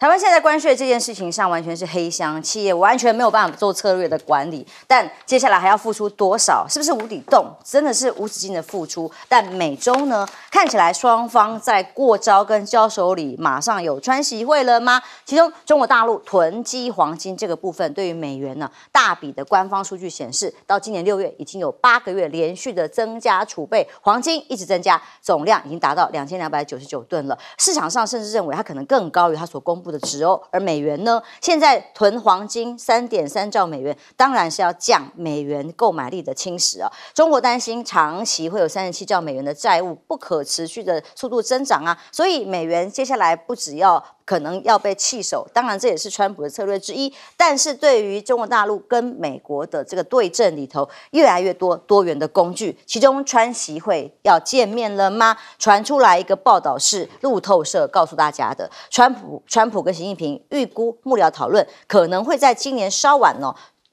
台湾现在关税这件事情上完全是黑箱，企业完全没有办法做策略的管理。但接下来还要付出多少？是不是无底洞？真的是无止境的付出。但美中呢，看起来双方在过招跟交手里马上有川习会了吗？其中中国大陆囤积黄金这个部分，对于美元呢大笔的官方数据显示，到今年6月已经有8个月连续的增加储备，黄金一直增加，总量已经达到2299吨了。市场上甚至认为它可能更高于它所公布的值哦。而美元呢，现在囤黄金3.3兆美元，当然是要降美元购买力的侵蚀啊。中国担心长期会有37兆美元的债务不可持续的速度增长啊，所以美元接下来不只要可能要被弃守，当然这也是川普的策略之一。但是对于中国大陆跟美国的这个对阵里头，越来越多元的工具，其中川习会要见面了吗？传出来一个报道是路透社告诉大家的，川普跟习近平预估幕僚讨论可能会在今年稍晚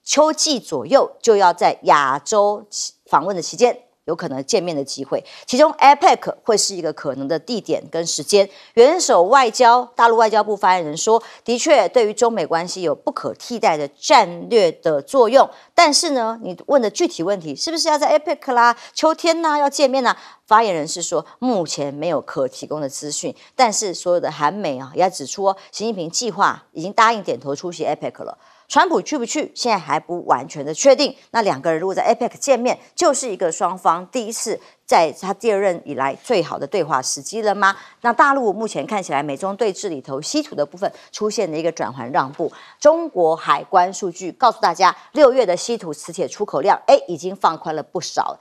秋季左右就要在亚洲访问的期间。有可能见面的机会，其中 APEC 会是一个可能的地点跟时间。元首外交大陆外交部发言人说，的确对于中美关系有不可替代的战略的作用。但是呢，你问的具体问题是不是要在 APEC 啦、秋天啦要见面啦？发言人是说，目前没有可提供的资讯。但是所有的韩美也要指出习近平计划已经答应点头出席 APEC 了。川普去不去，现在还不完全的确定。那两个人如果在 APEC 见面，就是一个双方第一次在他第2任以来最好的对话时机了吗？那大陆目前看起来美中对峙里头稀土的部分出现了一个转环让步。中国海关数据告诉大家，6月的稀土磁铁出口量已经放宽了不少。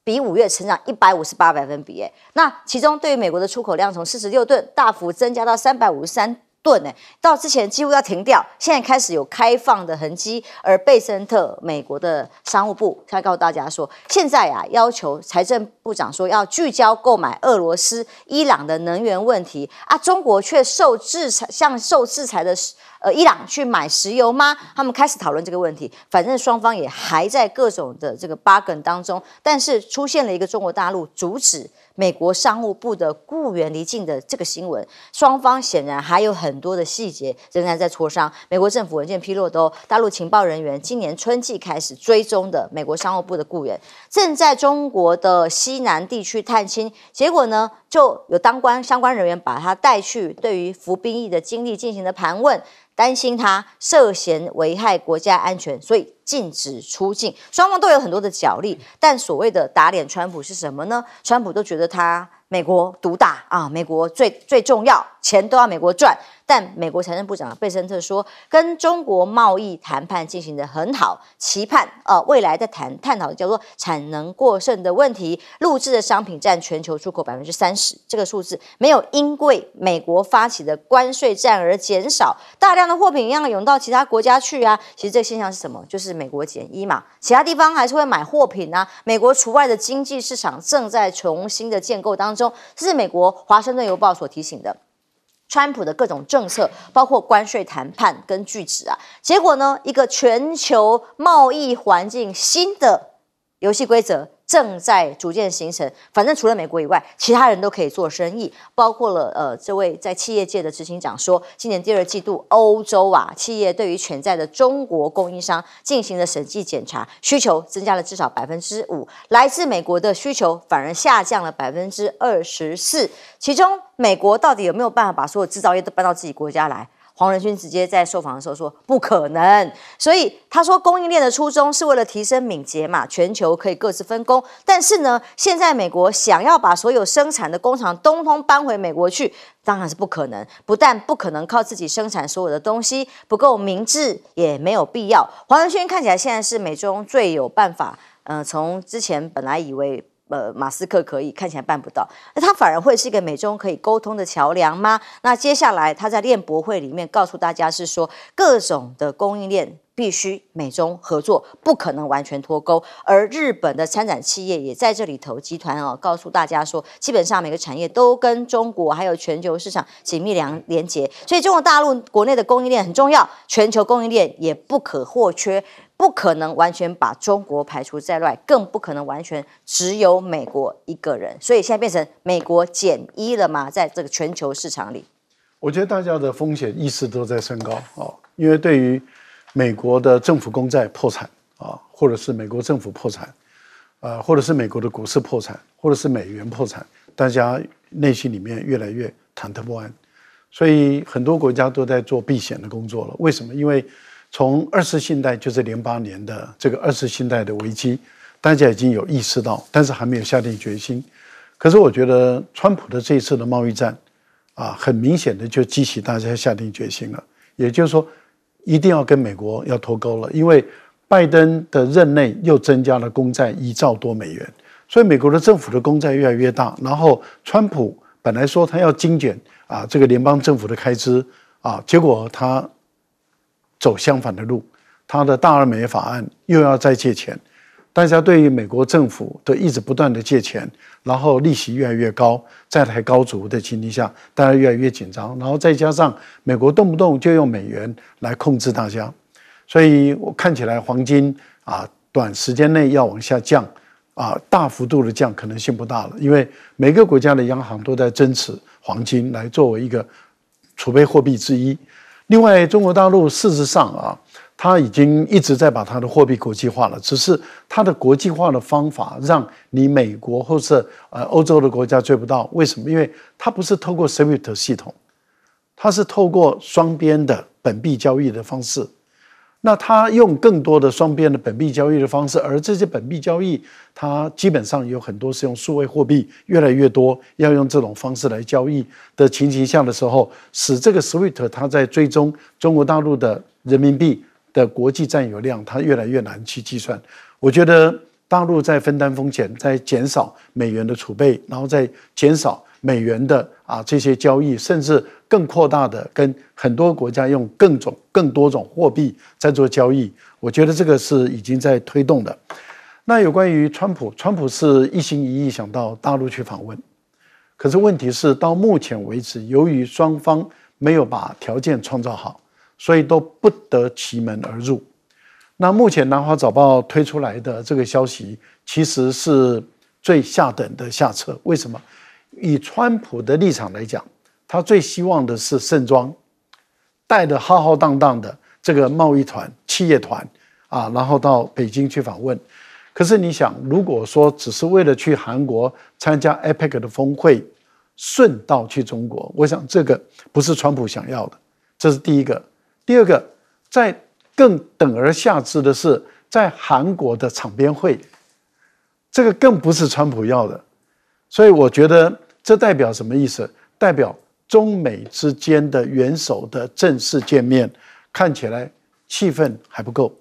比5月成长158%，那其中对于美国的出口量从46吨大幅增加到353吨，到之前几乎要停掉，现在开始有开放的痕迹。而贝森特美国的商务部他告诉大家说，现在要求财政部长说要聚焦购买俄罗斯、伊朗的能源问题啊，中国却受制裁的伊朗去买石油吗？他们开始讨论这个问题。反正双方也还在各种的这个 bargain 当中，但是出现了一个中国大陆阻止美国商务部的雇员离境的这个新闻，双方显然还有很多的细节仍然在磋商。美国政府文件披露的大陆情报人员今年春季开始追踪的美国商务部的雇员，正在中国的西南地区探亲，结果呢，就有相关人员把他带去对于服兵役的经历进行了盘问。担心他涉嫌危害国家安全，所以禁止出境。双方都有很多的角力，但所谓的打脸川普是什么呢？川普都觉得他美国独大啊，美国最重要，钱都要美国赚。但美国财政部长贝森特说，跟中国贸易谈判进行得很好，期盼未来在探讨的叫做产能过剩的问题。陆制的商品占全球出口30%，这个数字没有因为美国发起的关税战而减少，大量的货品一样涌到其他国家去啊。其实这个现象是什么？就是美国减1嘛，其他地方还是会买货品啊。美国除外的经济市场正在重新的建构当中，这是美国华盛顿邮报所提醒的。川普的各种政策，包括关税谈判跟拒止啊，结果呢，一个全球贸易环境新的游戏规则正在逐渐形成。反正除了美国以外，其他人都可以做生意，包括了这位在企业界的执行长说，今年第2季度欧洲企业对于潜在的中国供应商进行了审计检查，需求增加了至少5%，来自美国的需求反而下降了24%。其中美国到底有没有办法把所有制造业都搬到自己国家来？黄仁勋直接在受访的时候说不可能，所以他说供应链的初衷是为了提升敏捷嘛，全球可以各自分工。但是呢，现在美国想要把所有生产的工厂通通搬回美国去，当然是不可能。不但不可能靠自己生产所有的东西，不够明智，也没有必要。黄仁勋看起来现在是美中最有办法，从之前本来以为马斯克可以，看起来办不到，那他反而会是一个美中可以沟通的桥梁吗？那接下来他在练博会里面告诉大家是说，各种的供应链必须美中合作，不可能完全脱钩。而日本的参展企业也在这里头，集团告诉大家说，基本上每个产业都跟中国还有全球市场紧密连结，所以中国大陆国内的供应链很重要，全球供应链也不可或缺。不可能完全把中国排除在外，更不可能完全只有美国一个人，所以现在变成美国减1了嘛，在这个全球市场里。我觉得大家的风险意识都在升高因为对于美国的政府公债破产或者是美国政府破产，或者是美国的股市破产，或者是美元破产，大家内心里面越来越忐忑不安，所以很多国家都在做避险的工作了。为什么？因为从二次信贷就是08年的这个二次信贷的危机，大家已经有意识到，但是还没有下定决心。可是我觉得川普的这一次的贸易战很明显的就激起大家下定决心了，也就是说一定要跟美国要脱钩了，因为拜登的任内又增加了公债1兆多美元，所以美国的政府的公债越来越大，然后川普本来说他要精简这个联邦政府的开支结果他走相反的路，他的大而美法案又要再借钱，大家对于美国政府的一直不断的借钱，然后利息越来越高，债台高筑的情形下，大家越来越紧张，然后再加上美国动不动就用美元来控制大家，所以我看起来黄金短时间内要往下降大幅度的降可能性不大了，因为每个国家的央行都在增持黄金来作为一个储备货币之一。另外，中国大陆事实上它已经一直在把它的货币国际化了，只是它的国际化的方法让你美国或是欧洲的国家追不到。为什么？因为它不是透过 SWIFT 系统，它是透过双边的本币交易的方式。那它用更多的双边的本币交易的方式，而这些本币交易，它基本上有很多是用数位货币，越来越多要用这种方式来交易的情形下的时候，使这个 SWIFT 它在追踪中国大陆的人民币的国际占有量，它越来越难去计算。我觉得大陆在分担风险，在减少美元的储备，然后再减少美元的这些交易，甚至更扩大的跟很多国家用更多种货币在做交易，我觉得这个是已经在推动的。那有关于川普是一心一意想到大陆去访问，可是问题是到目前为止，由于双方没有把条件创造好，所以都不得其门而入。那目前南华早报推出来的这个消息，其实是最下等的下策。为什么？以川普的立场来讲，他最希望的是盛装，带着浩浩荡荡的这个贸易团、企业团然后到北京去访问。可是你想，如果说只是为了去韩国参加 APEC 的峰会，顺道去中国，我想这个不是川普想要的，这是第一个。第二个，在更等而下之的是，在韩国的场边会，这个更不是川普要的。所以我觉得这代表什么意思？代表中美之间的元首的正式见面，看起来气氛还不够，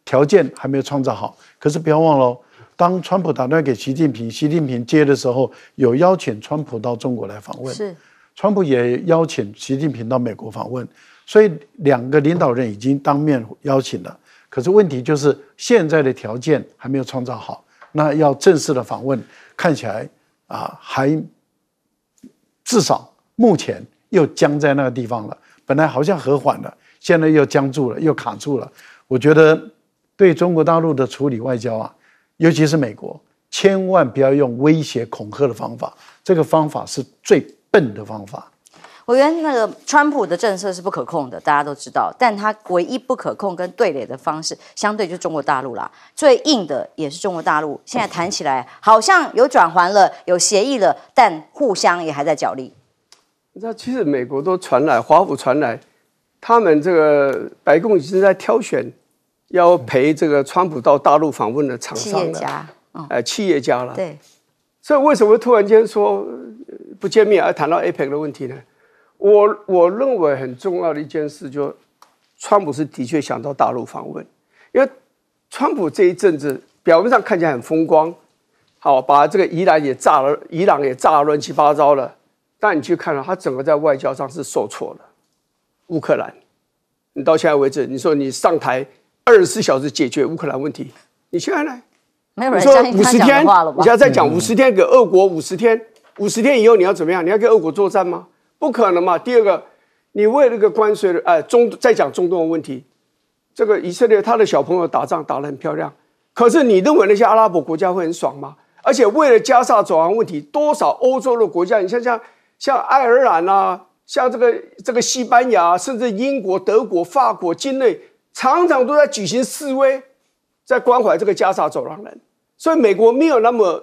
条件还没有创造好。可是不要忘了，当川普打电话给习近平，习近平接的时候，有邀请川普到中国来访问，是川普也邀请习近平到美国访问，所以两个领导人已经当面邀请了。可是问题就是现在的条件还没有创造好，那要正式的访问，看起来还至少目前又僵在那个地方了。本来好像和缓了，现在又僵住了，又卡住了。我觉得对中国大陆的处理外交尤其是美国，千万不要用威胁恐吓的方法，这个方法是最笨的方法。我觉得那个川普的政策是不可控的，大家都知道，但他唯一不可控跟对垒的方式，相对就是中国大陆啦。最硬的也是中国大陆，现在谈起来好像有转圜了，有协议了，但互相也还在角力。你知道，其实美国都传来，华府传来，他们这个白宫已经在挑选要陪这个川普到大陆访问的厂商了，企业家了。对，所以为什么突然间说不见面而谈到 APEC 的问题呢？我认为很重要的一件事，就川普是的确想到大陆访问，因为川普这一阵子表面上看起来很风光，好把这个伊朗也炸了乱七八糟了，但你去看了他整个在外交上是受挫了。乌克兰，你到现在为止，你说你上台24小时解决乌克兰问题，你现在呢？没有人相信他讲的话了吧？你现在在讲50天给俄国50天，50天以后你要怎么样？你要跟俄国作战吗？不可能嘛！第二个，你为那个关税再讲中东的问题，这个以色列他的小朋友打仗打得很漂亮，可是你认为那些阿拉伯国家会很爽吗？而且为了加沙走廊问题，多少欧洲的国家，你像爱尔兰像这个西班牙，甚至英国、德国、法国境内，常常都在举行示威，在关怀这个加沙走廊人。所以美国没有那么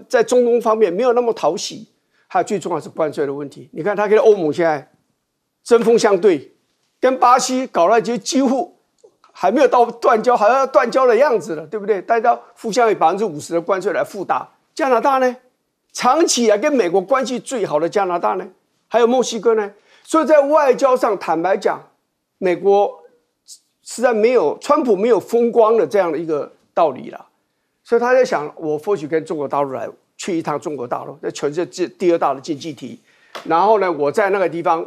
在中东方面没有那么讨喜，还有最重要是关税的问题。你看他跟欧盟现在针锋相对，跟巴西搞了几乎还没有到断交，好像要断交的样子了，对不对？大家互相以50%的关税来互打。加拿大呢，长期以来跟美国关系最好的加拿大呢，还有墨西哥呢，所以在外交上坦白讲，美国实在没有川普没有风光的这样的一个道理了。所以他在想，我或许跟中国大陆来去一趟中国大陆，在全世界第2大的经济体，然后呢，我在那个地方，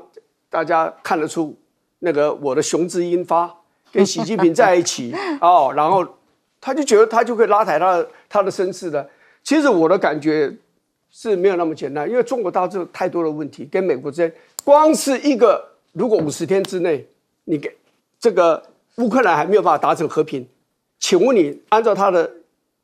大家看得出那个我的雄姿英发，跟习近平在一起哦，然后他就觉得他就可以拉抬他的声势的。其实我的感觉是没有那么简单，因为中国大陆太多的问题，跟美国之间，光是一个如果50天之内，你给这个乌克兰还没有办法达成和平，请问你按照他的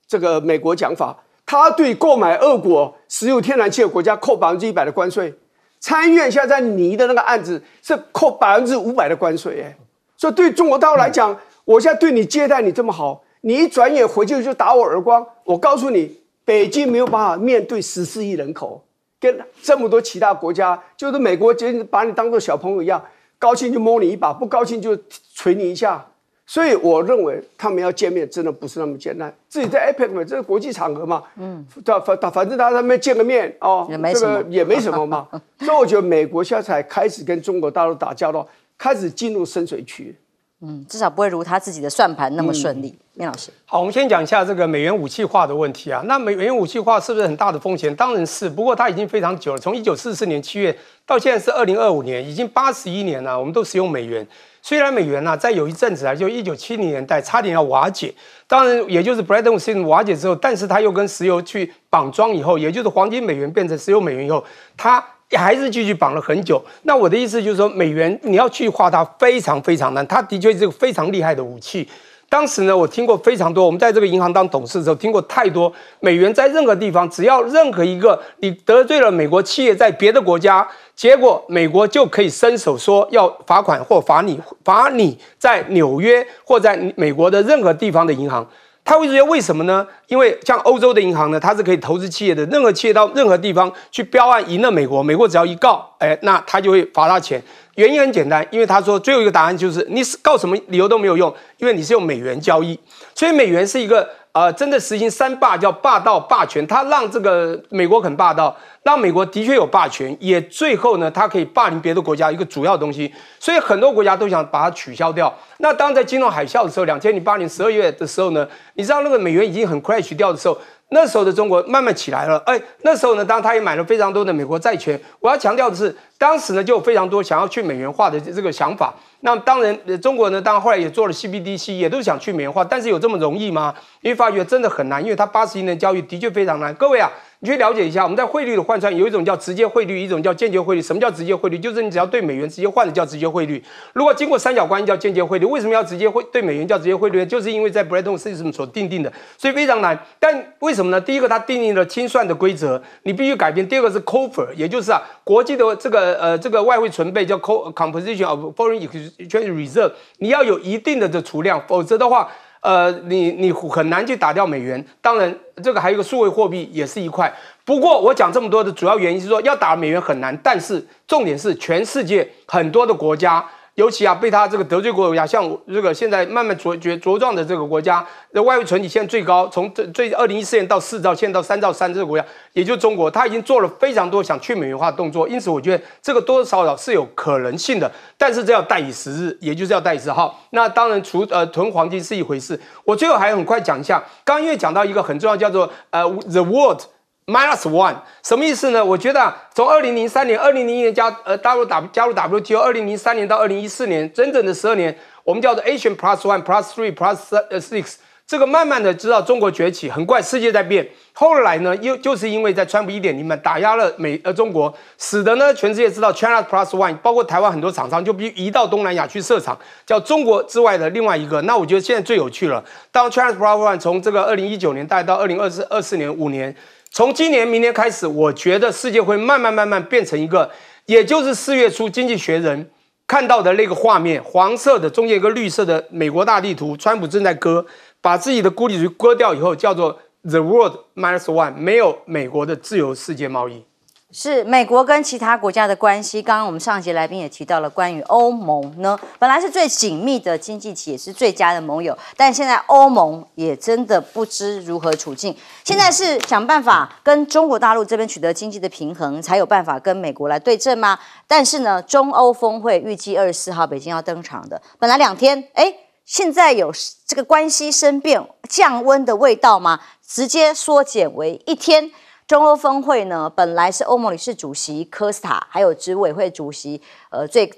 这个美国讲法，他对购买俄国石油天然气的国家扣100%的关税，参议院现在在拟的那个案子是扣500%的关税，所以对中国大陆来讲，我现在对你接待你这么好，你一转眼回去就打我耳光，我告诉你，北京没有办法面对14亿人口，跟这么多其他国家，就是美国简直把你当作小朋友一样，高兴就摸你一把，不高兴就捶你一下。所以我认为他们要见面真的不是那么简单。自己在 APEC 嘛，这是国际场合嘛，反正他们见个面哦，这个也没什么嘛。所以我觉得美国现在才开始跟中国大陆打交道，开始进入深水区。至少不会如他自己的算盘那么顺利。面老师，好，我们先讲一下这个美元武器化的问题啊。那美元武器化是不是很大的风险？当然是，不过它已经非常久了，从1944年7月到现在是2025年，已经81年了，我们都使用美元。虽然美元在有一阵子就1970年代差点要瓦解，当然也就是 Bretton Woods 瓦解之后，但是它又跟石油去绑桩以后，也就是黄金美元变成石油美元以后，它还是继续绑了很久。那我的意思就是说，美元你要去化它非常非常难，它的确是个非常厉害的武器。当时呢，我听过非常多，我们在这个银行当董事的时候，听过太多美元在任何地方，只要任何一个你得罪了美国企业在别的国家，结果美国就可以伸手说要罚款或罚你在纽约或在美国的任何地方的银行。他会觉得为什么呢？因为像欧洲的银行呢，它是可以投资企业的，任何企业到任何地方去标案赢了美国，美国只要一告，那他就会罚他钱。原因很简单，因为他说最后一个答案就是你告什么理由都没有用，因为你是用美元交易，所以美元是一个真的实行三霸，叫霸道霸权，它让这个美国很霸道，让美国的确有霸权，也最后呢，它可以霸凌别的国家一个主要的东西，所以很多国家都想把它取消掉。那当在金融海啸的时候，2008年12月的时候呢，你知道那个美元已经很 crash 掉的时候，那时候的中国慢慢起来了，那时候呢，当然他也买了非常多的美国债券。我要强调的是，当时呢就有非常多想要去美元化的这个想法。那当然，中国呢，当然后来也做了 CBDC， 也都是想去美元化，但是有这么容易吗？因为发觉真的很难，因为它81年交易的确非常难。各位啊，你去了解一下，我们在汇率的换算有一种叫直接汇率，一种叫间接汇率。什么叫直接汇率？就是你只要对美元直接换的叫直接汇率。如果经过三角关系叫间接汇率。为什么要直接对美元叫直接汇率呢？就是因为在 Bretton Woods 所定的，所以非常难。但为什么呢？第一个，它定义了清算的规则，你必须改变；第二个是 COFR， 也就是国际的这个外汇存备叫 Composition of Foreign Exchange Reserve， 你要有一定的储量，否则的话。你很难去打掉美元。当然，这个还有一个数位货币也是一块。不过我讲这么多的主要原因是说，要打美元很难，但是重点是全世界很多的国家，尤其被他这个得罪国家，像这个现在慢慢茁壮的这个国家，外汇存底现在最高，从2014年到4兆，现在到3兆3这个国家，也就是中国，他已经做了非常多想去美元化的动作，因此我觉得这个多多少少是有可能性的，但是这要待以时日，也就是要待以时日。那当然囤黄金是一回事，我最后还很快讲一下，刚刚因为讲到一个很重要叫做the world -1，什么意思呢？我觉得从2003年、2001年加入 WTO，2003年到2014年，整整的12年，我们叫做 Asian +1、+3、+6，这个慢慢的知道中国崛起，很快世界在变。后来呢，就是因为在川普1.0打压了中国，使得呢全世界知道 China +1，包括台湾很多厂商就必须移到东南亚去设厂，叫中国之外的另外一个。那我觉得现在最有趣了，当 China +1从这个2019年带到2024年5年。从今年、明年开始，我觉得世界会慢慢变成一个也就是4月初《经济学人》看到的那个画面，黄色的中间有个绿色的美国大地图，川普正在割，把自己的孤立主义割掉以后，叫做 The World -1， 没有美国的自由世界贸易。是美国跟其他国家的关系，刚刚我们上一节来宾也提到了，关于欧盟呢，本来是最紧密的经济体，也是最佳的盟友，但现在欧盟也真的不知如何处境。现在是想办法跟中国大陆这边取得经济的平衡，才有办法跟美国来对阵吗？但是呢，中欧峰会预计24号北京要登场的，本来2天，现在有这个关系生变降温的味道吗？直接缩减为1天。中欧峰会呢，本来是欧盟理事主席科斯塔，还有执委会主席，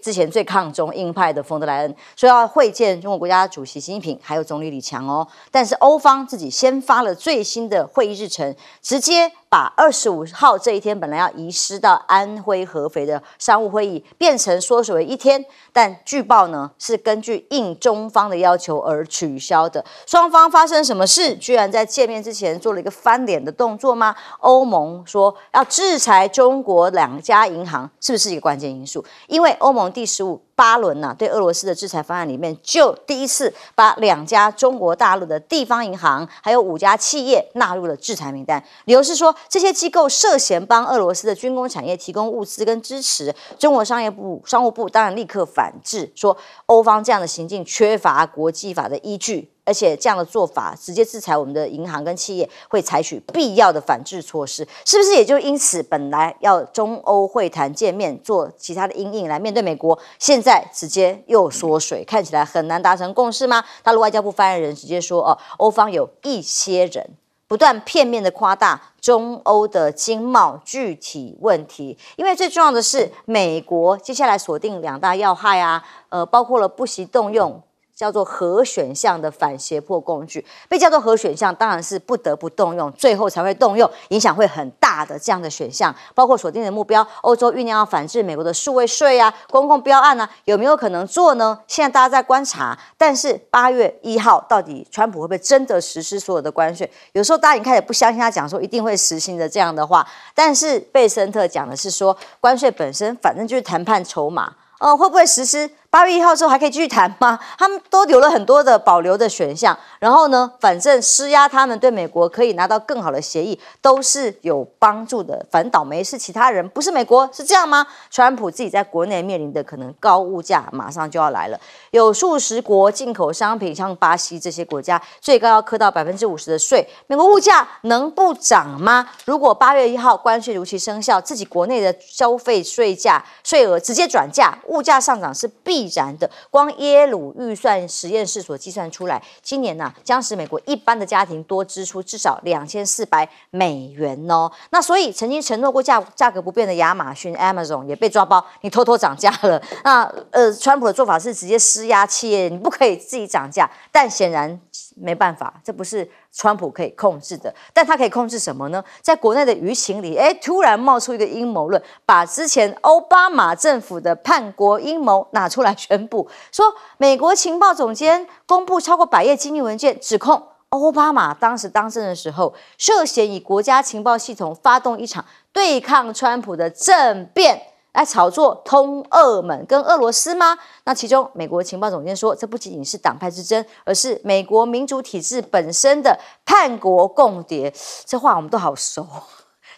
之前最抗中硬派的冯德莱恩，说要会见中国国家主席习近平，还有总理李强哦。但是欧方自己先发了最新的会议日程，直接把25号这一天本来要移师到安徽合肥的商务会议，变成缩水为1天。但据报呢，是根据应中方的要求而取消的。双方发生什么事？居然在见面之前做了一个翻脸的动作吗？欧盟说要制裁中国2家银行，是不是一个关键因素？因为欧盟第18轮对俄罗斯的制裁方案里面，就第一次把2家中国大陆的地方银行，还有5家企业纳入了制裁名单。理由是说，这些机构涉嫌帮俄罗斯的军工产业提供物资跟支持。中国商务部当然立刻反制，说欧方这样的行径缺乏国际法的依据。而且这样的做法直接制裁我们的银行跟企业，会采取必要的反制措施，是不是也就因此本来要中欧会谈见面做其他的因应来面对美国，现在直接又缩水，看起来很难达成共识吗？大陆外交部发言人直接说，欧方有一些人不断片面的夸大中欧的经贸具体问题，因为最重要的是美国接下来锁定2大要害啊，包括了不惜动用叫做核选项的反胁迫工具，被叫做核选项，当然是不得不动用，最后才会动用，影响会很大的这样的选项，包括锁定的目标，欧洲酝酿要反制美国的数位税啊、公共标案啊，有没有可能做呢？现在大家在观察，但是8月1号到底川普会不会真的实施所有的关税？有时候大家已经开始不相信他讲说一定会实行的这样的话，但是贝森特讲的是说，关税本身反正就是谈判筹码。会不会实施？8月1号之后还可以继续谈吗？他们都留了很多的保留的选项，然后呢，反正施压他们对美国可以拿到更好的协议，都是有帮助的。反正倒霉是其他人，不是美国，是这样吗？川普自己在国内面临的可能高物价马上就要来了，有数十国进口商品，像巴西这些国家，最高要课到50%的税，美国物价能不涨吗？如果8月1号关税如期生效，自己国内的消费税额直接转嫁，物价上涨是必然的。光耶鲁预算实验室所计算出来，今年将使美国一般的家庭多支出至少$2400哦。那所以曾经承诺过价格不变的亚马逊 Amazon 也被抓包，你偷偷涨价了。那川普的做法是直接施压企业，你不可以自己涨价，但显然没办法，这不是川普可以控制的。但他可以控制什么呢？在国内的舆情里，突然冒出一个阴谋论，把之前奥巴马政府的叛国阴谋拿出来宣布，说美国情报总监公布超过100页机密文件，指控奥巴马当时当政的时候，涉嫌以国家情报系统发动一场对抗川普的政变，来炒作通俄门跟俄罗斯吗？那其中美国情报总监说，这不仅仅是党派之争，而是美国民主体制本身的叛国共谍。这话我们都好熟，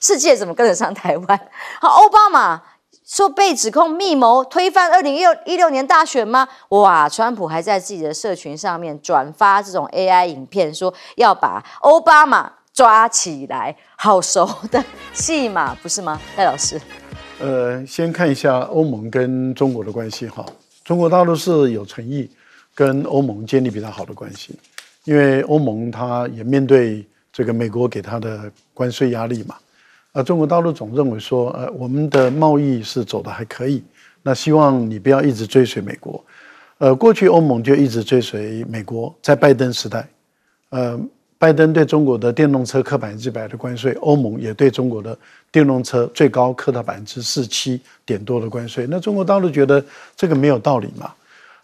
世界怎么跟得上台湾？好，奥巴马说被指控密谋推翻2016年大选吗？哇，川普还在自己的社群上面转发这种 AI 影片，说要把奥巴马抓起来，好熟的戏码，不是吗？戴老师。先看一下欧盟跟中国的关系哈。中国大陆是有诚意跟欧盟建立比较好的关系，因为欧盟它也面对这个美国给它的关税压力嘛。中国大陆总认为说，我们的贸易是走得还可以，那希望你不要一直追随美国。过去欧盟就一直追随美国，在拜登时代，拜登对中国的电动车课100%的关税，欧盟也对中国的电动车最高课到47%多的关税。那中国大陆觉得这个没有道理嘛，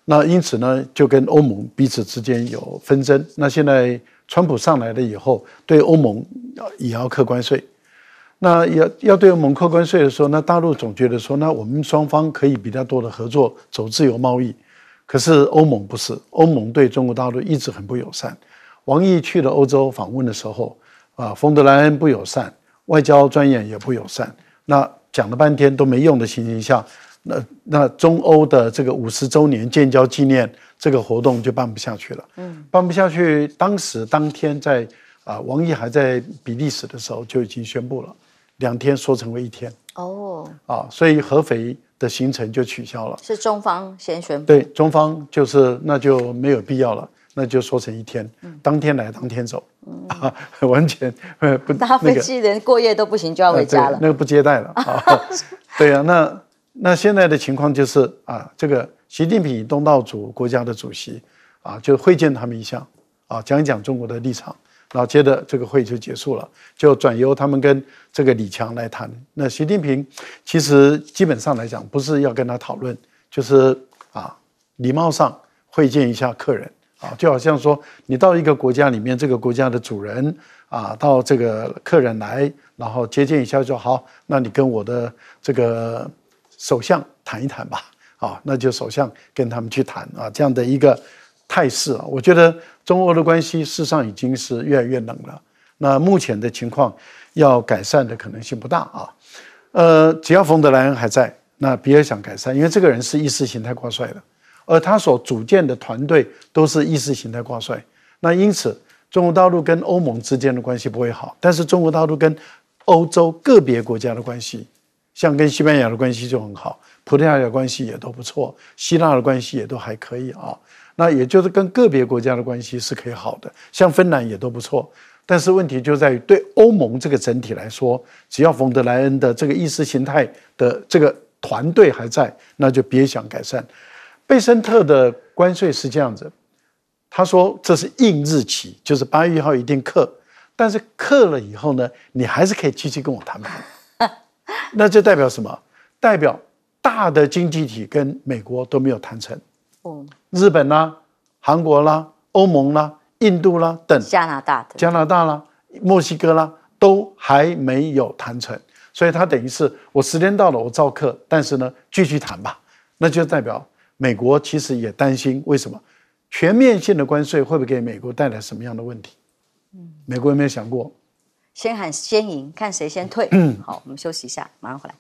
那因此呢，就跟欧盟彼此之间有纷争。那现在川普上来了以后，对欧盟也要课关税。那要对欧盟扣关税的时候，那大陆总觉得说，那我们双方可以比较多的合作，走自由贸易。可是欧盟不是，欧盟对中国大陆一直很不友善。王毅去了欧洲访问的时候，冯德莱恩不友善，外交专员也不友善。那讲了半天都没用的情形下，那中欧的这个50周年建交纪念这个活动就办不下去了。办不下去，当天在王毅还在比利时的时候就已经宣布了，2天缩成为1天。所以合肥的行程就取消了。是中方先宣布。对，中方就是那就没有必要了，那就缩成1天，当天来当天走，完全不搭飞机连过夜都不行，就要回家了。那个不接待了对啊，那现在的情况就是这个习近平东道主国家的主席就会见他们一下讲一讲中国的立场。然后接着这个会就结束了，就转由他们跟这个李强来谈。那习近平其实基本上来讲，不是要跟他讨论，就是礼貌上会见一下客人就好像说你到一个国家里面，这个国家的主人到这个客人来，然后接见一下就好。那你跟我的这个首相谈一谈吧，那就首相跟他们去谈这样的一个态势我觉得中欧的关系事实上已经是越来越冷了。那目前的情况要改善的可能性不大只要冯德莱恩还在，那比尔想改善，因为这个人是意识形态挂帅的，而他所组建的团队都是意识形态挂帅。那因此，中国大陆跟欧盟之间的关系不会好，但是中国大陆跟欧洲个别国家的关系，像跟西班牙的关系就很好，葡萄牙的关系也都不错，希腊的关系也都还可以那也就是跟个别国家的关系是可以好的，像芬兰也都不错。但是问题就在于，对欧盟这个整体来说，只要冯德莱恩的这个意识形态的这个团队还在，那就别想改善。贝森特的关税是这样子，他说这是硬日期，就是8月1号一定课，但是课了以后呢，你还是可以继续跟我谈判。那这代表什么？代表大的经济体跟美国都没有谈成。日本啦、韩国啦、欧盟啦、印度啦等，加拿大啦、墨西哥啦，都还没有谈成，所以它等于是我时间到了，我照课，但是呢，继续谈吧。那就代表美国其实也担心，为什么全面性的关税会不会给美国带来什么样的问题？美国有没有想过？先喊先赢，看谁先退。好，我们休息一下，马上回来。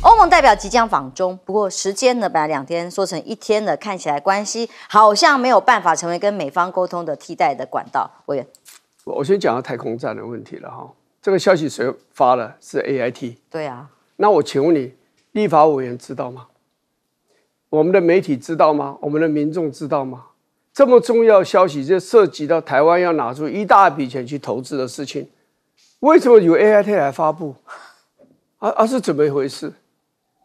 欧盟代表即将访中，不过时间呢，本来2天缩成1天了，看起来关系好像没有办法成为跟美方沟通的替代的管道。委员，我先讲到太空站的问题了这个消息谁发了？是 AIT。对啊。那我请问你，立法委员知道吗？我们的媒体知道吗？我们的民众知道吗？这么重要的消息，就涉及到台湾要拿出一大笔钱去投资的事情，为什么由 AIT 来发布？是怎么一回事？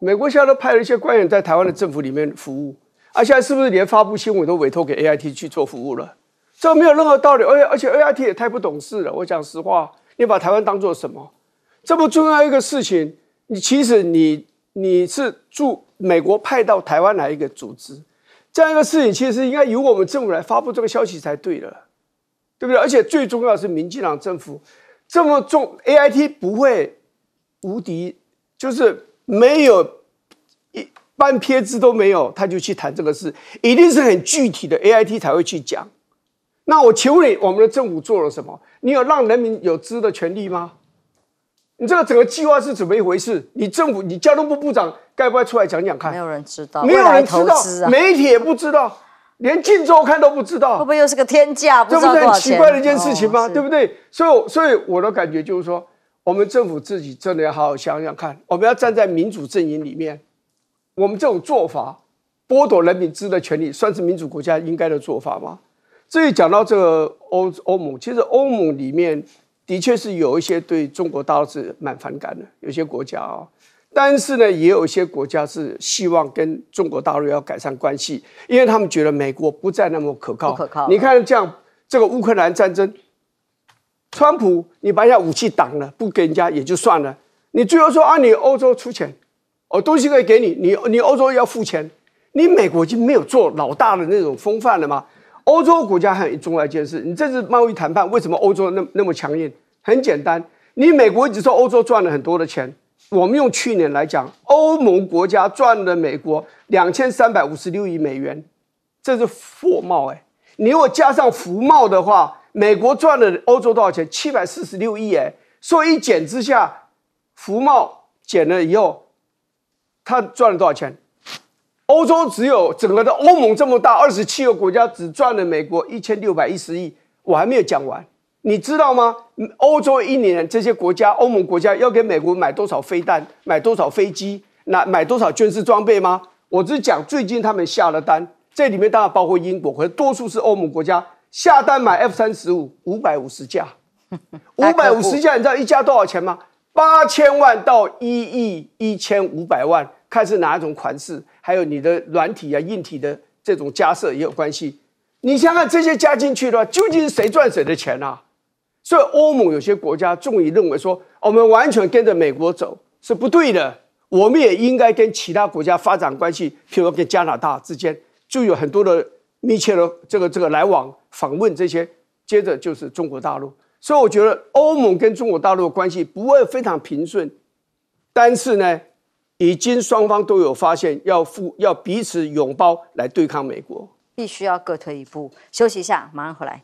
美国现在都派了一些官员在台湾的政府里面服务，现在是不是连发布新闻都委托给 AIT 去做服务了？这没有任何道理，而且 AIT 也太不懂事了。我讲实话，你把台湾当作什么？这么重要一个事情，其实你是驻美国派到台湾来一个组织，这样一个事情，其实应该由我们政府来发布这个消息才对了，对不对？而且最重要的是，民进党政府这么重 ，AIT 不会无敌，就是没有半撇子都没有，他就去谈这个事，一定是很具体的 AIT 才会去讲。那我请问你，我们的政府做了什么？你有让人民有知的权利吗？你这个整个计划是怎么一回事？你政府，你交通部部长该不该出来讲讲看？没有人知道，没有人知道，媒体也不知道，连《镜周刊》都不知道，会不会又是个天价？这不是很奇怪的一件事情吗？对不对？所以我的感觉就是说，我们政府自己真的要好好想想看，我们要站在民主阵营里面，我们这种做法剥夺人民知的权利，算是民主国家应该的做法吗？至于讲到这个欧盟，其实欧盟里面的确是有一些对中国大陆是蛮反感的，有些国家但是呢，也有一些国家是希望跟中国大陆要改善关系，因为他们觉得美国不再那么可靠。你看这样，这个乌克兰战争，川普你把人家武器挡了，不给人家也就算了，你最后说啊，你欧洲出钱，东西可以给你，你欧洲要付钱，你美国已经没有做老大的那种风范了吗？欧洲国家很重要一件事，你这次贸易谈判为什么欧洲那么强硬？很简单，你美国一直说欧洲赚了很多的钱，我们用去年来讲，欧盟国家赚了美国2356亿美元，这是货贸你如果加上服贸的话，美国赚了欧洲多少钱？746亿所以一减之下，服贸减了以后，他赚了多少钱？欧洲只有整个的欧盟这么大，27个国家只赚了美国1610亿，我还没有讲完。你知道吗？欧洲一年这些国家，欧盟国家要给美国买多少飞弹，买多少飞机，买多少军事装备吗？我只讲最近他们下了单，这里面当然包括英国，可是多数是欧盟国家下单买 F-35，550架，550架，你知道一架多少钱吗？8000万到1亿1500万，看是哪一种款式，还有你的软体啊、硬体的这种加设也有关系。你想想这些加进去的话，究竟是谁赚谁的钱啊？所以欧盟有些国家终于认为说，我们完全跟着美国走是不对的，我们也应该跟其他国家发展关系，譬如说跟加拿大之间就有很多的密切的这个来往、访问这些。接着就是中国大陆，所以我觉得欧盟跟中国大陆的关系不会非常平顺，但是呢，已经双方都有发现要彼此拥抱来对抗美国，必须要各退一步。休息一下，马上回来。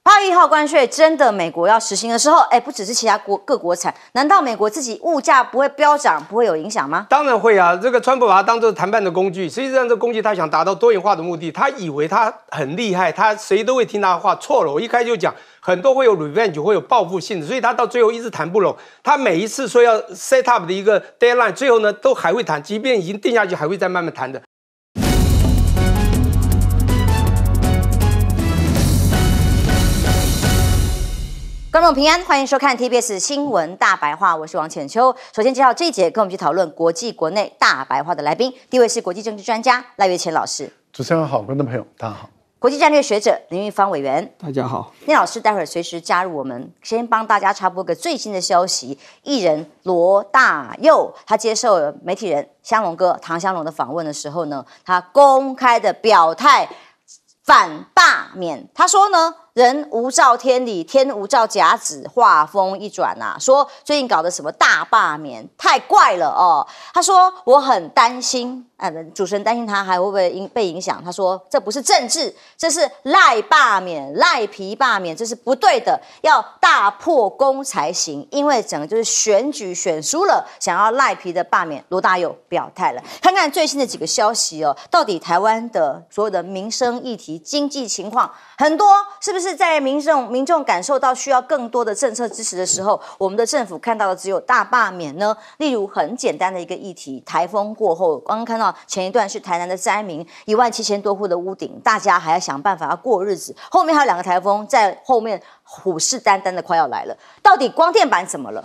8月1号关税真的美国要实行的时候，不只是其他各国产，难道美国自己物价不会飙涨，不会有影响吗？当然会啊！这个川普把它当作谈判的工具，实际上这工具他想达到多元化的目的，他以为他很厉害，他谁都会听他的话，错了。我一开始就讲，很多会有 revenge， 会有报复性的，所以他到最后一直谈不拢。他每一次说要 set up 的一个 deadline， 最后呢都还会谈，即便已经定下去，还会再慢慢谈的。观众平安，欢迎收看 TBS 新闻大白话，我是王浅秋。首先介绍这一节跟我们去讨论国际国内大白话的来宾，第一位是国际政治专家赖岳谦老师。主持人好，观众朋友大家好。国际战略学者林玉芳委员，大家好。聂老师待会儿随时加入我们，先帮大家插播个最新的消息。艺人罗大佑他接受媒体人香龙哥唐香龙的访问的时候呢，他公开的表态反罢免。他说呢，人无照天理，天无照甲子。话锋一转啊，说最近搞的什么大罢免太怪了哦。他说我很担心，主持人担心他还会不会被影响。他说这不是政治，这是赖罢免、赖皮罢免，这是不对的，要大破功才行。因为整个就是选举选输了，想要赖皮的罢免。罗大佑表态了，看看最新的几个消息哦，到底台湾的所有的民生议题、经济情况，很多是不是在民众感受到需要更多的政策支持的时候，我们的政府看到的只有大罢免呢？例如很简单的一个议题，台风过后，刚刚看到前一段是台南的灾民17000多户的屋顶，大家还要想办法要过日子，后面还有2个台风在后面虎视眈眈的快要来了，到底光电板怎么了？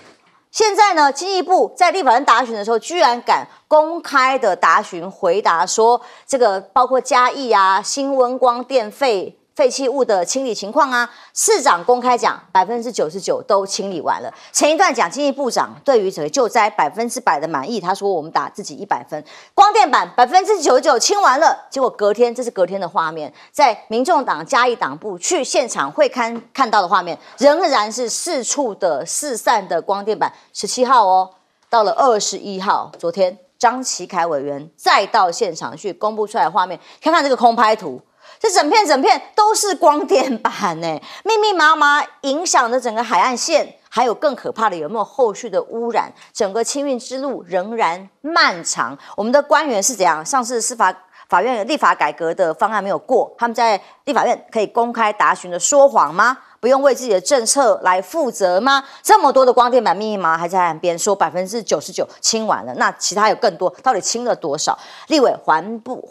现在呢，经济部在立法院答询的时候，居然敢公开的答询回答说，这个包括嘉义啊、新温光电废弃物的清理情况啊，市长公开讲99%都清理完了。前一段讲经济部长对于整个救灾100%的满意，他说我们打自己100分，光电板99%清完了，结果隔天，这是隔天的画面，在民众党嘉义党部去现场会看到的画面，仍然是四处的四散的光电板。17号哦，到了21号，昨天张启凯委员再到现场去公布出来的画面，看看这个空拍图。这整片都是光电板呢，密密麻麻，影响着整个海岸线。还有更可怕的，有没有后续的污染？整个清运之路仍然漫长。我们的官员是怎样？上次司法院立法改革的方案没有过，他们在立法院可以公开答询的说谎吗？不用为自己的政策来负责吗？这么多的光电板密密麻麻还在岸边说99%清完了，那其他有更多，到底清了多少？立委环部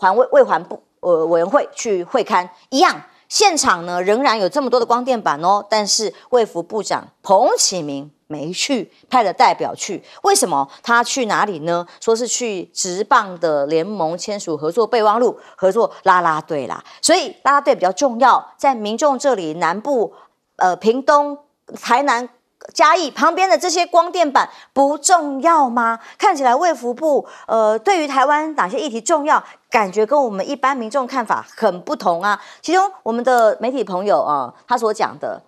委员会去会勘一样，现场呢仍然有这么多的光电板哦，但是卫福部长彭启明没去，派了代表去。为什么他去哪里呢？说是去职棒的联盟签署合作备忘录，合作啦啦队啦。所以啦啦队比较重要，在民众这里南部，屏东、台南、嘉义旁边的这些光电板不重要吗？看起来卫福部对于台湾哪些议题重要，感觉跟我们一般民众看法很不同啊。其中我们的媒体朋友他所讲的，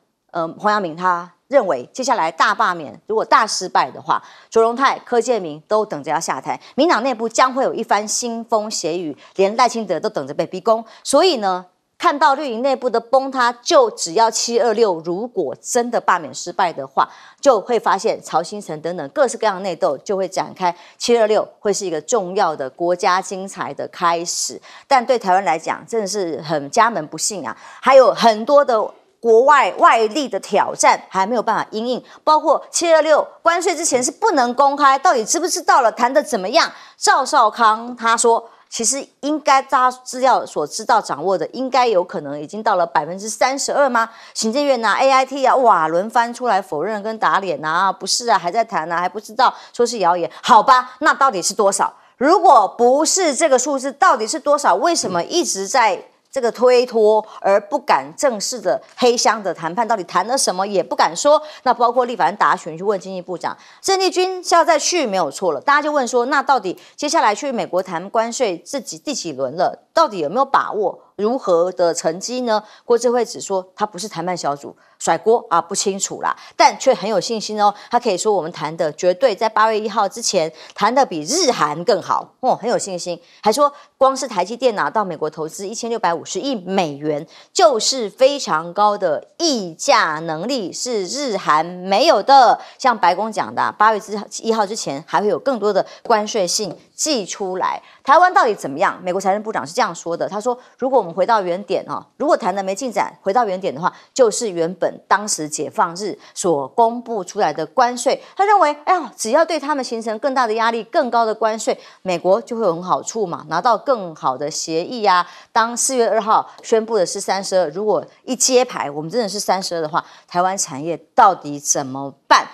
黄阳明他认为接下来大罢免如果大失败的话，卓荣泰、柯建铭都等着要下台，民党内部将会有一番腥风血雨，连赖清德都等着被逼宫。所以呢，看到绿营内部的崩塌，就只要726，如果真的罢免失败的话，就会发现曹兴诚等等各式各样的内斗就会展开，726会是一个重要的国家精彩的开始。但对台湾来讲，真的是很家门不幸啊，还有很多的国外外力的挑战还没有办法因应，包括726关税之前是不能公开，到底知不知道了，谈得怎么样？赵少康他说，其实应该大家资料所知道掌握的，应该有可能已经到了32%吗？行政院AIT 哇，轮番出来否认跟打脸不是还在谈还不知道，说是谣言。好吧，那到底是多少？如果不是这个数字，到底是多少？为什么一直在这个推脱而不敢正式的黑箱的谈判，到底谈了什么也不敢说。那包括立法院答询去问经济部长郑丽君是要再去没有错了，大家就问说，那到底接下来去美国谈关税第几轮了？到底有没有把握？如何的成绩呢？郭智慧只说他不是谈判小组，甩锅不清楚啦，但却很有信心哦。他可以说我们谈的绝对在8月1号之前谈的比日韩更好很有信心。还说光是台积电拿到美国投资1650亿美元，就是非常高的议价能力，是日韩没有的。像白宫讲的8月1号之前还会有更多的关税性寄出来。台湾到底怎么样？美国财政部长是这样说的，他说如果我们回到原点如果谈的没进展，回到原点的话，就是原本当时解放日所公布出来的关税。他认为只要对他们形成更大的压力，更高的关税，美国就会有很好处嘛，拿到更好的协议当4月2号宣布的是32，如果一揭牌我们真的是32的话，台湾产业到底怎么办？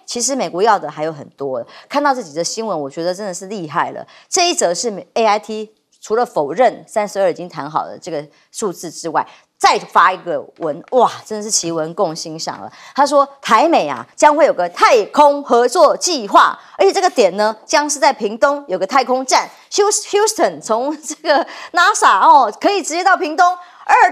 其实美国要的还有很多。看到这几则新闻，我觉得真的是厉害了。这一则是 AIT 除了否认32已经谈好了这个数字之外，再发一个文，哇，真的是奇文共欣赏了。他说台美将会有个太空合作计划，而且这个点呢将是在屏东有个太空站 Houston， 从这个 NASA 可以直接到屏东。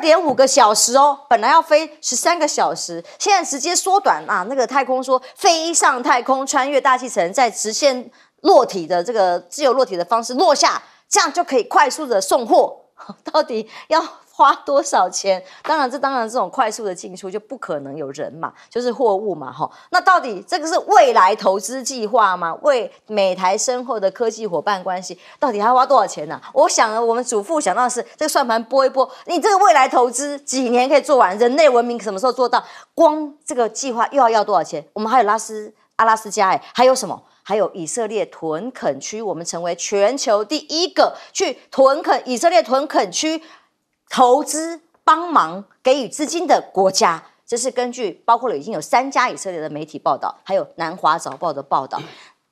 2.5个小时本来要飞13个小时，现在直接缩短那个太空说飞上太空，穿越大气层，再直线落体的这个自由落体的方式落下，这样就可以快速的送货。到底要花多少钱？当然这种快速的进出就不可能有人嘛，就是货物嘛那到底这个是未来投资计划吗？为美台深厚的科技伙伴关系，到底还要花多少钱呢？我想我们主妇想到的是这个算盘拨一拨，你这个未来投资几年可以做完？人类文明什么时候做到？光这个计划又要多少钱？我们还有阿拉斯加还有什么？还有以色列屯垦区，我们成为全球第一个去以色列屯垦区投资帮忙给予资金的国家。这是根据包括了已经有3家以色列的媒体报道，还有南华早报的报道。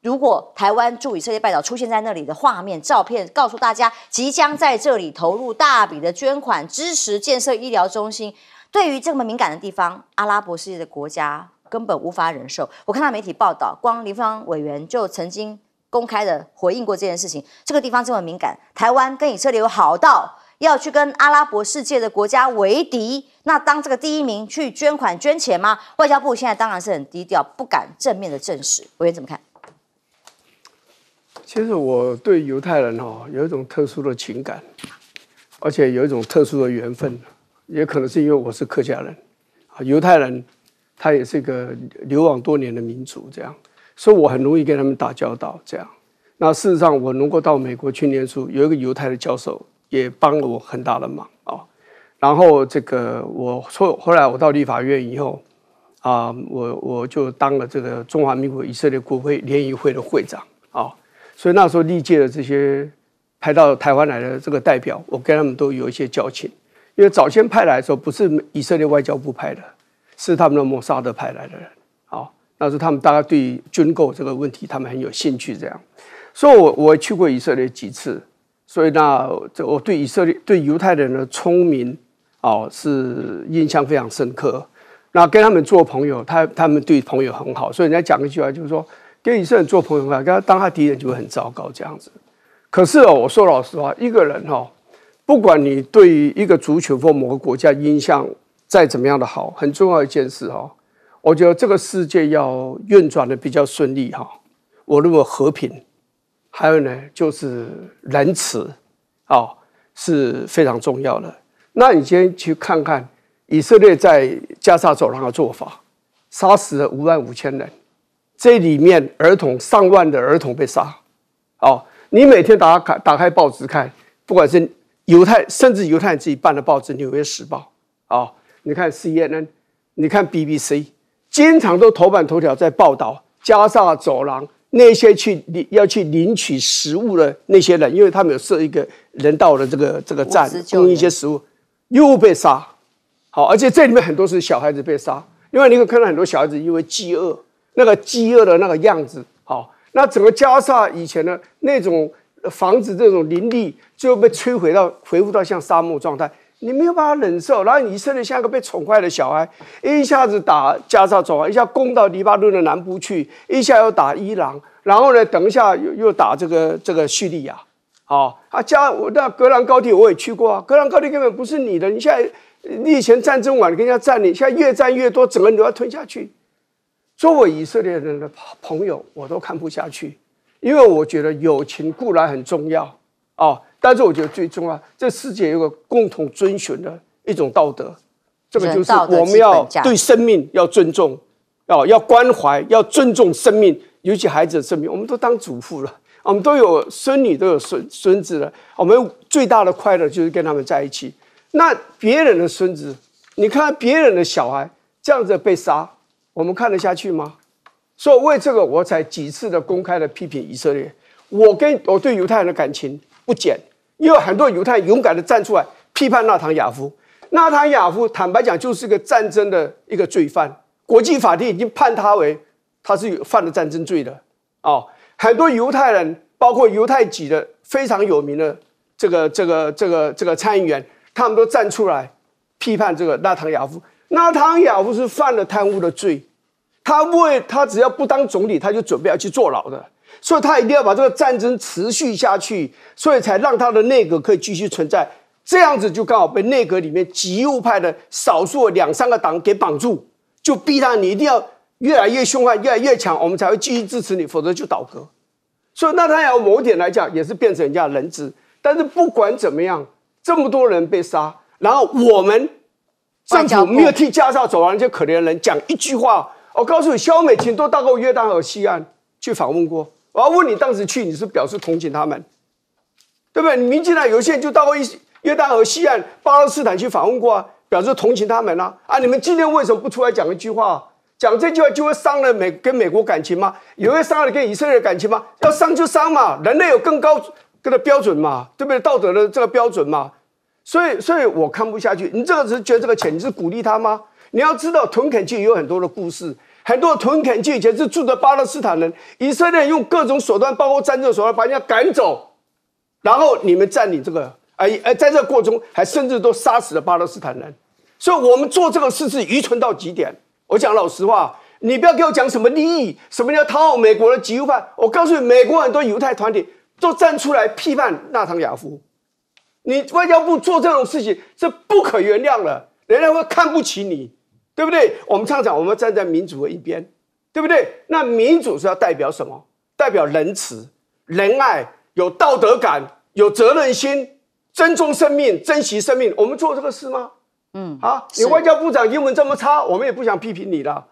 如果台湾驻以色列代表出现在那里的画面照片，告诉大家即将在这里投入大笔的捐款，支持建设医疗中心。对于这么敏感的地方，阿拉伯世界的国家根本无法忍受。我看到媒体报道，光林芳委员就曾经公开的回应过这件事情。这个地方这么敏感，台湾跟以色列有好到要去跟阿拉伯世界的国家为敌，那当这个第一名去捐款捐钱吗？外交部现在当然是很低调，不敢正面的证实。委员怎么看？其实我对犹太人有一种特殊的情感，而且有一种特殊的缘分，也可能是因为我是客家人犹太人他也是一个流亡多年的民族，这样，所以我很容易跟他们打交道。这样，那事实上我能够到美国去念书，有一个犹太的教授也帮了我很大的忙然后这个后来我到立法院以后我就当了这个中华民国以色列国会联谊会的会长所以那时候历届的这些派到台湾来的这个代表，我跟他们都有一些交情，因为早先派来的时候不是以色列外交部派的，是他们的摩萨德派来的人那时候他们大概对于军购这个问题，他们很有兴趣这样。所以我去过以色列几次，所以我对以色列对犹太人的聪明是印象非常深刻。那跟他们做朋友，他们对朋友很好，所以人家讲一句话就是说，跟以色列人做朋友很好，跟他当他敌人就会很糟糕这样子。可是我说老实话，一个人不管你对于一个族群或某个国家印象再怎么样的好，很重要一件事我觉得这个世界要运转的比较顺利我认为和平，还有呢就是仁慈是非常重要的。那你今天去看看以色列在加沙走廊的做法，杀死了55000人，这里面上万的儿童被杀你每天打开报纸看，不管是甚至犹太人自己办的报纸《纽约时报》你看 CNN， 你看 BBC， 经常都头版头条在报道加沙走廊那些要去领取食物的那些人，因为他们有设一个人道的这个站，供应一些食物，又被杀。而且这里面很多是小孩子被杀，因为你会看到很多小孩子因为饥饿，那个饥饿的那个样子那整个加沙以前的那种房子这种林立就被摧毁到恢复到像沙漠状态，你没有办法忍受。然后以色列像个被宠坏的小孩，一下子打加沙走廊，一下攻到黎巴嫩的南部去，一下又打伊朗，然后呢等一下又打这个叙利亚那格兰高地我也去过格兰高地根本不是你的，你以前战争完跟人家占领，现在越战越多，整个人都要吞下去。作为以色列人的朋友，我都看不下去，因为我觉得友情固然很重要但是我觉得最重要，这世界有个共同遵循的一种道德，这个就是我们要对生命要尊重，要关怀，要尊重生命，尤其孩子的生命。我们都当祖父了，我们都有孙女，都有孙子了，我们最大的快乐就是跟他们在一起。那别人的孙子，你看别人的小孩这样子被杀，我们看得下去吗？所以为这个我才几次的公开的批评以色列。我对犹太人的感情不减，因为很多犹太人勇敢的站出来批判纳坦雅夫。纳坦雅夫坦白讲就是个战争的一个罪犯，国际法庭已经判他是犯了战争罪的很多犹太人，包括犹太籍的非常有名的这个参议员，他们都站出来批判这个纳坦雅夫。纳坦雅夫是犯了贪污的罪，他只要不当总理，他就准备要去坐牢的，所以他一定要把这个战争持续下去，所以才让他的内阁可以继续存在。这样子就刚好被内阁里面极右派的少数2-3个党给绑住，就逼他你一定要越来越凶悍，越来越强，我们才会继续支持你，否则就倒戈。所以纳坦雅夫某一点来讲也是变成人家的人质。但是不管怎么样，这么多人被杀，然后我们政府没有替加沙走廊那些可怜的人讲一句话。我告诉你，萧美琴都到过约旦河西岸去访问过。我要问你，当时去你是表示同情他们，对不对？你民进党有些人就到过约旦河西岸、巴勒斯坦去访问过表示同情他们你们今天为什么不出来讲一句话？讲这句话就会伤了跟美国感情吗？也会伤了跟以色列的感情吗？要伤就伤嘛，人类有更高的标准嘛，对不对？道德的这个标准嘛。所以我看不下去。你这个只是觉得这个钱，你是鼓励他吗？你要知道，屯垦区有很多的故事，很多屯垦区以前是住着巴勒斯坦人，以色列用各种手段，包括战争手段把人家赶走，然后你们占领这个，在这个过程中还甚至都杀死了巴勒斯坦人。所以我们做这个事是愚蠢到极点。我讲老实话，你不要给我讲什么利益，什么要讨好美国的极右派。我告诉你，美国很多犹太团体都站出来批判纳坦雅夫。你外交部做这种事情是不可原谅了，人家会看不起你，对不对？我们常讲，我们站在民主的一边，对不对？那民主是要代表什么？代表仁慈、仁爱、有道德感、有责任心、尊重生命、珍惜生命。我们做这个事吗？你外交部长英文这么差，我们也不想批评你了。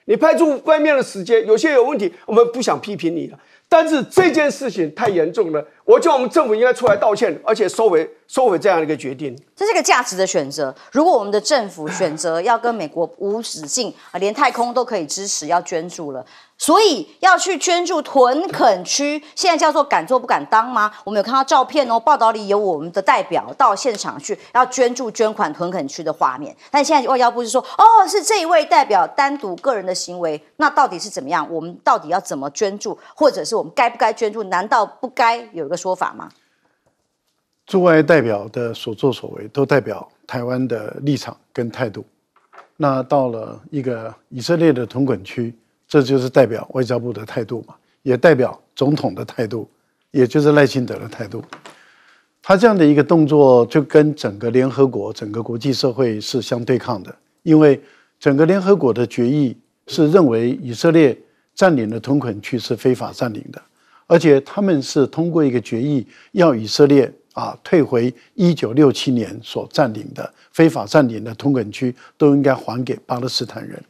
你派驻外面的时间有些有问题，我们不想批评你了。但是这件事情太严重了，我觉得我们政府应该出来道歉，而且收回这样的一个决定。这是一个价值的选择。如果我们的政府选择要跟美国无止境连太空都可以支持要捐助了，所以要去捐助屯垦区，现在叫做敢做不敢当吗？我们有看到照片哦，报道里有我们的代表到现场去要捐款屯垦区的画面。但现在外交部是说，哦，是这一位代表单独个人的行为，那到底是怎么样？我们到底要怎么捐助，或者是我们该不该捐助？难道不该有一个说法吗？驻外代表的所作所为都代表台湾的立场跟态度。那到了一个以色列的屯垦区，这就是代表外交部的态度嘛，也代表总统的态度，也就是赖清德的态度。他这样的一个动作，就跟整个联合国、整个国际社会是相对抗的，因为整个联合国的决议是认为以色列占领的屯垦区是非法占领的，而且他们是通过一个决议，要以色列退回1967年所占领的非法占领的屯垦区，都应该还给巴勒斯坦人。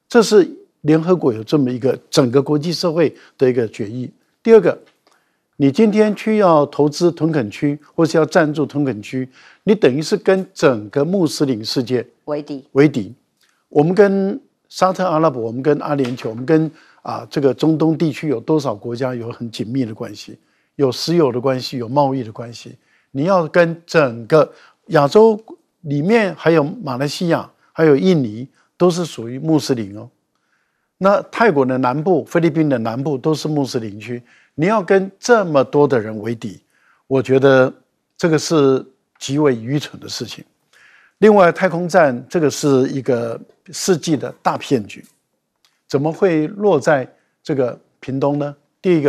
这是联合国有这么一个整个国际社会的一个决议。第二个，你今天去要投资屯垦区，或是要赞助屯垦区，你等于是跟整个穆斯林世界为敌。我们跟沙特阿拉伯，我们跟阿联酋，我们跟这个中东地区有多少国家有很紧密的关系？有石油的关系，有贸易的关系。你要跟整个亚洲里面，还有马来西亚，还有印尼，都是属于穆斯林哦。那泰国的南部、菲律宾的南部都是穆斯林区，你要跟这么多的人为敌，我觉得这个是极为愚蠢的事情。另外，太空站这个是一个世纪的大骗局，怎么会落在这个屏东呢？第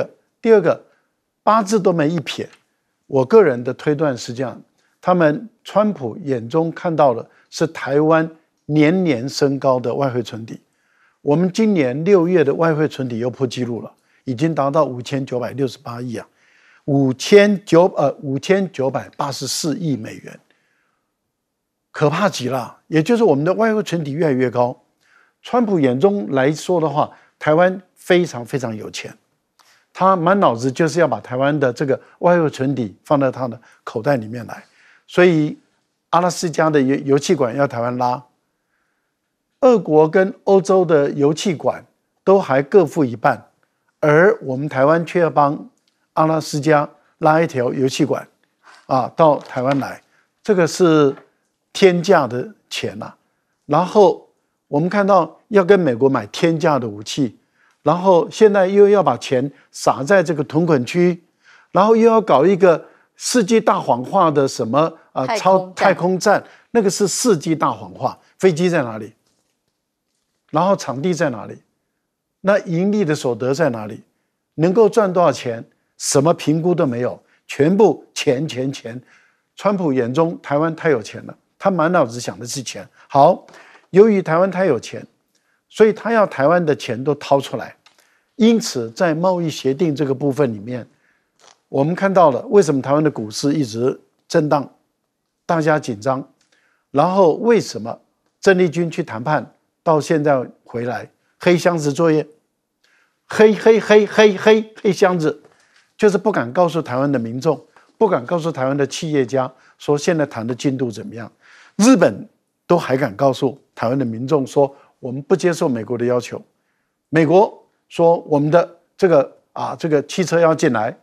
二个，八字都没一撇。我个人的推断是这样，他们川普眼中看到的是台湾年年升高的外汇存底。我们今年6月的外汇存底又破纪录了，已经达到5968亿啊，5984亿美元，可怕极了。也就是我们的外汇存底越来越高。川普眼中来说的话，台湾非常非常有钱。他满脑子就是要把台湾的这个外汇存底放到他的口袋里面来，所以阿拉斯加的油气管要台湾拉，俄国跟欧洲的油气管都还各付一半，而我们台湾却要帮阿拉斯加拉一条油气管到台湾来，这个是天价的钱啊。然后我们看到要跟美国买天价的武器，然后现在又要把钱撒在这个屯垦区，然后又要搞一个世纪大谎话的什么太空站，那个是世纪大谎话。飞机在哪里？然后场地在哪里？那盈利的所得在哪里？能够赚多少钱？什么评估都没有，全部钱。川普眼中台湾太有钱了，他满脑子想的是钱。好，由于台湾太有钱，所以他要台湾的钱都掏出来，因此在贸易协定这个部分里面，我们看到了为什么台湾的股市一直震荡，大家紧张，然后为什么郑丽君去谈判到现在回来黑箱子作业，黑箱子，就是不敢告诉台湾的民众，不敢告诉台湾的企业家说现在谈的进度怎么样。日本都还敢告诉台湾的民众说我们不接受美国的要求，美国说我们的这个汽车要进来，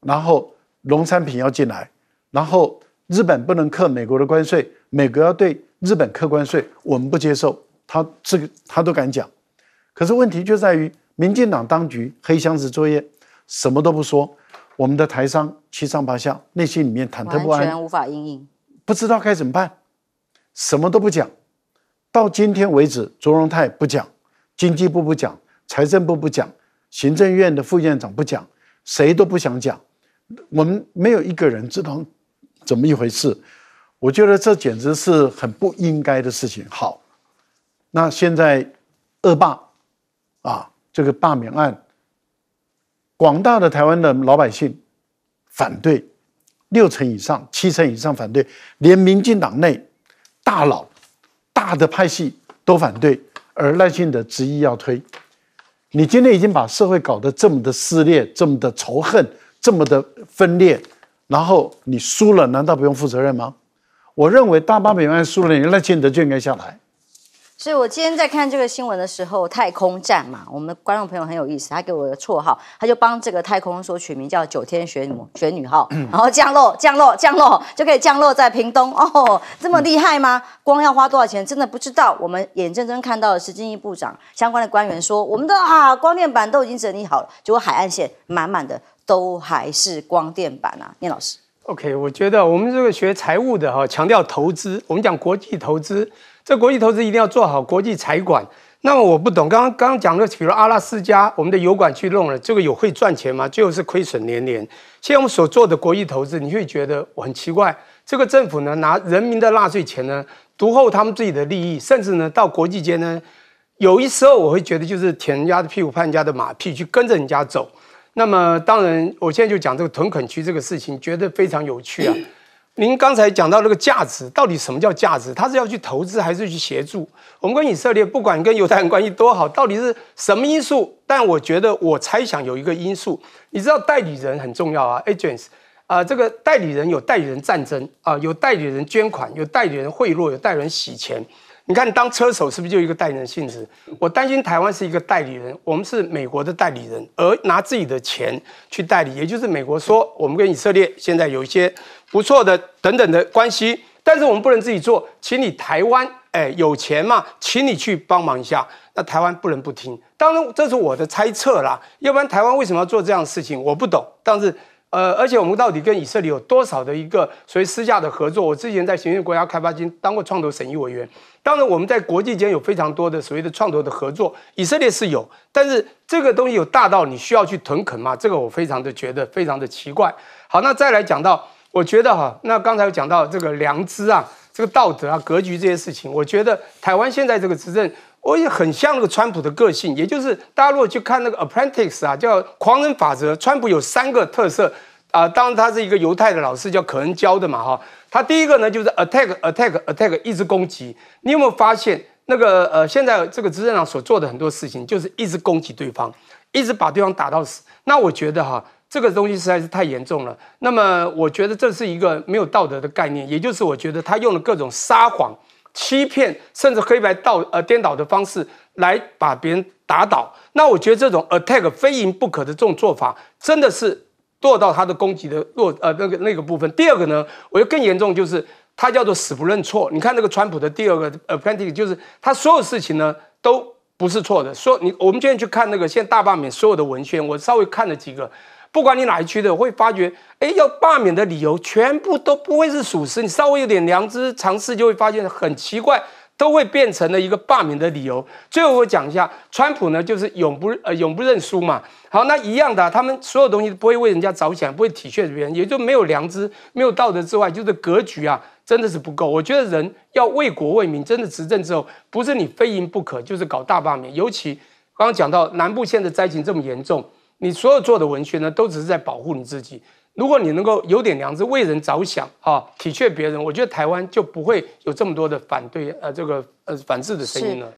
然后农产品要进来，然后日本不能课美国的关税，美国要对日本课关税，我们不接受，他都敢讲。可是问题就在于民进党当局黑箱子作业，什么都不说，我们的台商七上八下，内心里面忐忑不安，完全无法因应，不知道该怎么办，什么都不讲。到今天为止，卓荣泰不讲，经济部不讲，财政部不讲，行政院的副院长不讲，谁都不想讲。我们没有一个人知道怎么一回事。我觉得这简直是很不应该的事情。好，那现在恶霸这个罢免案，广大的台湾的老百姓反对，60%以上、70%以上反对，连民进党内大佬、大的派系都反对，而赖清德执意要推。你今天已经把社会搞得这么的撕裂，这么的仇恨，这么的分裂，然后你输了，难道不用负责任吗？我认为大800万输了，你赖清德就应该下台。所以我今天在看这个新闻的时候，太空站嘛，我们观众朋友很有意思，他给我的绰号，他就帮这个太空梭取名叫9天玄女号，然后降落就可以降落在屏东哦，这么厉害吗？光要花多少钱，真的不知道。我们眼睁睁看到的是经济部长相关的官员说，我们的光电板都已经整理好了，结果海岸线满满的都还是光电板啊，聂老师。OK， 我觉得我们这个学财务的强调投资，我们讲国际投资，这国际投资一定要做好国际财管。那么我不懂，刚刚讲的，比如阿拉斯加，我们的油管去弄了，这个有会赚钱吗？最后是亏损连连。现在我们所做的国际投资，你会觉得我很奇怪，这个政府呢拿人民的纳税钱呢，独厚他们自己的利益，甚至呢到国际间呢，有一时候我会觉得就是舔人家的屁股拍人家的马屁，去跟着人家走。那么当然，我现在就讲这个屯垦区这个事情，觉得非常有趣啊。您刚才讲到那个价值，到底什么叫价值？他是要去投资还是去协助？我们跟以色列，不管跟犹太人关系多好，到底是什么因素？但我觉得，我猜想有一个因素，你知道代理人很重要啊 ，agents 这个代理人有代理人战争有代理人捐款，有代理人贿赂，有代理人洗钱。你看，当车手是不是就一个代理人性质？我担心台湾是一个代理人，我们是美国的代理人，而拿自己的钱去代理，也就是美国说我们跟以色列现在有一些不错的等等的关系，但是我们不能自己做，请你台湾有钱嘛，请你去帮忙一下。那台湾不能不听，当然这是我的猜测啦，要不然台湾为什么要做这样的事情，我不懂，但是。而且我们到底跟以色列有多少的一个所谓私下的合作？我之前在行政国家开发厅当过创投审议委员，当然我们在国际间有非常多的所谓的创投的合作，以色列是有，但是这个东西有大到你需要去屯垦吗？这个我非常的觉得非常的奇怪。好，那再来讲到，我觉得那刚才有讲到这个良知啊，这个道德啊，格局这些事情，我觉得台湾现在这个执政。我也很像那个川普的个性，也就是大家如果去看那个 Apprentice 叫狂人法则，川普有3个特色当然他是一个犹太的老师叫可恩教的嘛他第一个呢就是 attack 一直攻击。你有没有发现那个现在这个执政党所做的很多事情就是一直攻击对方，一直把对方打到死。那我觉得这个东西实在是太严重了。那么我觉得这是一个没有道德的概念，也就是我觉得他用了各种撒谎。欺骗甚至黑白颠倒的方式来把别人打倒，那我觉得这种 attack 非赢不可的这种做法，真的是落到他的攻击的那个部分。第二个呢，我觉得更严重，就是他叫做死不认错。你看那个川普的第2个apprentice， 就是他所有事情呢都不是错的。我们今天去看那个现在大罢免所有的文宣，我稍微看了几个。不管你哪一区的，会发觉，要罢免的理由全部都不会是属实。你稍微有点良知尝试，就会发现很奇怪，都会变成了一个罢免的理由。最后我讲一下，川普呢就是永不认输嘛。好，那一样的，他们所有东西不会为人家着想，不会体恤别人，也就没有良知、没有道德之外，就是格局真的是不够。我觉得人要为国为民，真的执政之后，不是你非赢不可，就是搞大罢免。尤其刚刚讲到南部现在灾情这么严重。你所有做的文宣呢，都只是在保护你自己。如果你能够有点良知，为人着想体恤别人，我觉得台湾就不会有这么多的反对反制的声音了。